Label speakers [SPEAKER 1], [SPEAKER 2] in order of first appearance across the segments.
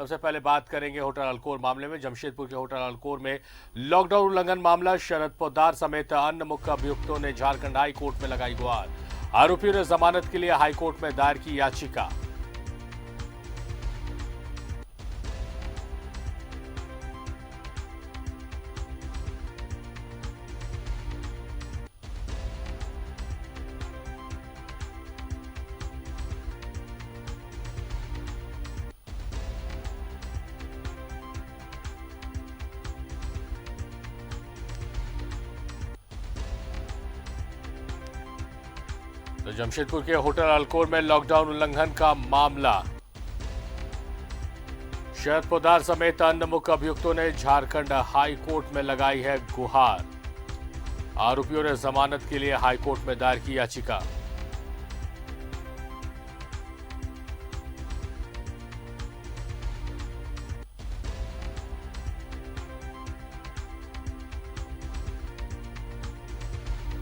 [SPEAKER 1] सबसे पहले बात करेंगे होटल अल्कोर मामले में। जमशेदपुर के होटल अल्कोर में लॉकडाउन उल्लंघन मामला। शरद पोद्दार समेत अन्य मुख्य अभियुक्तों ने झारखंड हाई कोर्ट में लगाई गुहार। आरोपियों ने जमानत के लिए हाई कोर्ट में दायर की याचिका। तो जमशेदपुर के होटल अल्कोर में लॉकडाउन उल्लंघन का मामला। शरद पोद्दार समेत अन्य मुख्य अभियुक्तों ने झारखंड हाई कोर्ट में लगाई है गुहार। आरोपियों ने जमानत के लिए हाई कोर्ट में दायर की याचिका।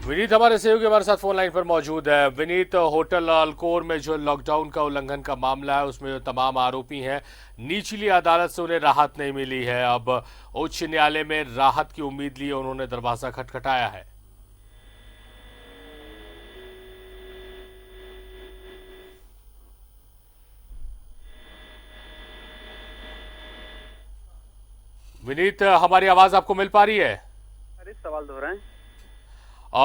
[SPEAKER 1] विनीत हमारे सहयोगी हमारे साथ फोन लाइन पर मौजूद है। विनीत, होटल अल्कोर में जो लॉकडाउन का उल्लंघन का मामला है उसमें जो तमाम आरोपी हैं, निचली अदालत से उन्हें राहत नहीं मिली है। अब उच्च न्यायालय में राहत की उम्मीद लिए उन्होंने दरवाजा खटखटाया है। विनीत, हमारी आवाज आपको मिल पा रही है?
[SPEAKER 2] अरे सवाल दोहराएं।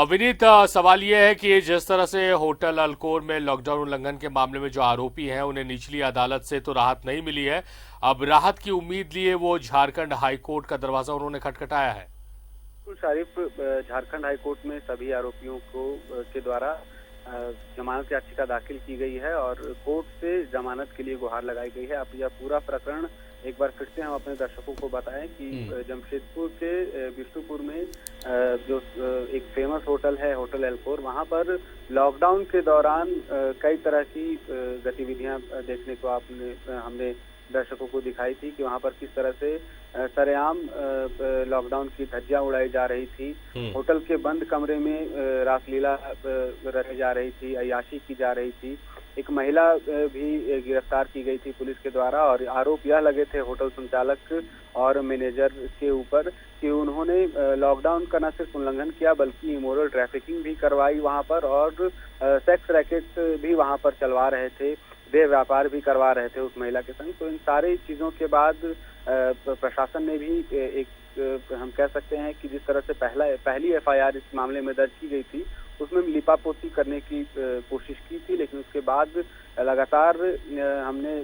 [SPEAKER 1] विनीत, सवाल यह है कि जिस तरह से होटल अल्कोर में लॉकडाउन उल्लंघन के मामले में जो आरोपी हैं उन्हें निचली अदालत से तो राहत नहीं मिली है, अब राहत की उम्मीद लिए वो झारखंड हाई कोर्ट का दरवाजा उन्होंने खटखटाया है।
[SPEAKER 2] शारिफ, झारखंड हाई कोर्ट में सभी आरोपियों को के द्वारा जमानत याचिका दाखिल की गई है और कोर्ट से जमानत के लिए गुहार लगाई गई है। अब यह पूरा प्रकरण एक बार फिर से हम अपने दर्शकों को बताएं कि जमशेदपुर के बिष्टुपुर में जो एक फेमस होटल है होटल अल्कोर, वहां पर लॉकडाउन के दौरान कई तरह की गतिविधियां देखने को हमने दर्शकों को दिखाई थी कि वहां पर किस तरह से सरेआम लॉकडाउन की धज्जियां उड़ाई जा रही थी। होटल के बंद कमरे में रासलीला रही जा रही थी, अय्याशी की जा रही थी। एक महिला भी गिरफ्तार की गई थी पुलिस के द्वारा और आरोप यह लगे थे होटल संचालक और मैनेजर के ऊपर कि उन्होंने लॉकडाउन का न सिर्फ उल्लंघन किया बल्कि इमोरल ट्रैफिकिंग भी करवाई वहां पर और सेक्स रैकेट भी वहां पर चलवा रहे थे, देह व्यापार भी करवा रहे थे उस महिला के संग। तो इन सारी चीजों के बाद प्रशासन ने भी एक हम कह सकते हैं कि जिस तरह से पहली एफआईआर इस मामले में दर्ज की गई थी उसमें लिपापोती करने की कोशिश की थी, लेकिन उसके बाद लगातार हमने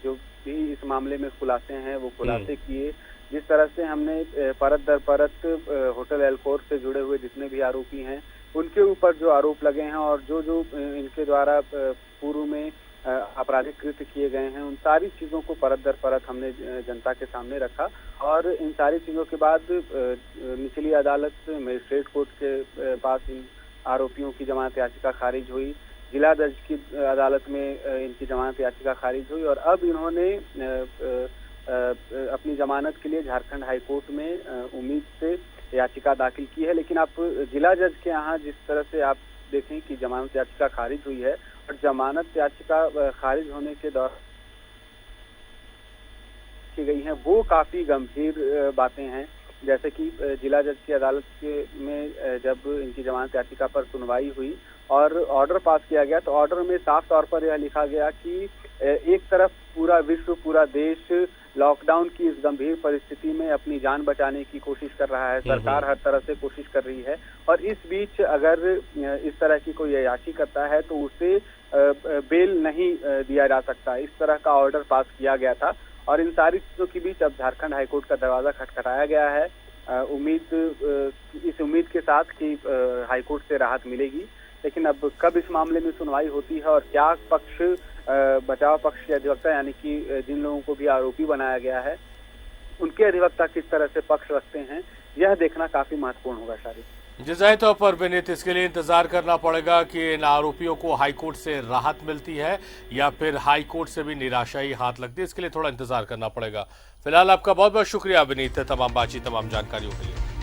[SPEAKER 2] जो भी इस मामले में खुलासे हैं वो खुलासे किए। जिस तरह से हमने परत दर परत होटल अल्कोर से जुड़े हुए जितने भी आरोपी हैं उनके ऊपर जो आरोप लगे हैं और जो इनके द्वारा पूर्व में आपराधिक कृत्य किए गए हैं उन सारी चीजों को परत दर परत हमने जनता के सामने रखा और इन सारी चीजों के बाद निचली अदालत मजिस्ट्रेट कोर्ट के पास इन आरोपियों की जमानत याचिका खारिज हुई। जिला जज की अदालत में इनकी जमानत याचिका खारिज हुई और अब इन्होंने अपनी जमानत के लिए झारखंड हाई कोर्ट में उम्मीद से याचिका दाखिल की है। लेकिन आप जिला जज के यहाँ जिस तरह से आप देखें कि जमानत याचिका खारिज हुई है और जमानत याचिका खारिज होने के दौरान की गई हैं वो काफी गंभीर बातें हैं। जैसे कि जिला जज की अदालत में जब इनकी जमानत याचिका पर सुनवाई हुई और ऑर्डर पास किया गया तो ऑर्डर में साफ तौर पर यह लिखा गया कि एक तरफ पूरा विश्व पूरा देश लॉकडाउन की इस गंभीर परिस्थिति में अपनी जान बचाने की कोशिश कर रहा है, सरकार हर तरह से कोशिश कर रही है और इस बीच अगर इस तरह की कोई अय्याशी करता है तो उसे बेल नहीं दिया जा सकता। इस तरह का ऑर्डर पास किया गया था और इन सारी चीजों के बीच अब झारखंड हाईकोर्ट का दरवाजा खटखटाया गया है इस उम्मीद के साथ कि हाईकोर्ट से राहत मिलेगी। लेकिन अब कब इस मामले में सुनवाई होती है और क्या पक्ष बचाव पक्ष के अधिवक्ता यानी कि जिन लोगों को भी आरोपी बनाया गया है उनके अधिवक्ता किस तरह से पक्ष रखते हैं, यह देखना काफी महत्वपूर्ण होगा। शारिफ
[SPEAKER 1] जी, जाहिर तौर पर विनीत, इसके लिए इंतजार करना पड़ेगा कि इन आरोपियों को हाईकोर्ट से राहत मिलती है या फिर हाईकोर्ट से भी निराशा ही हाथ लगती है। इसके लिए थोड़ा इंतजार करना पड़ेगा। फिलहाल आपका बहुत बहुत शुक्रिया विनीत, तमाम बातचीत तमाम जानकारियों के लिए।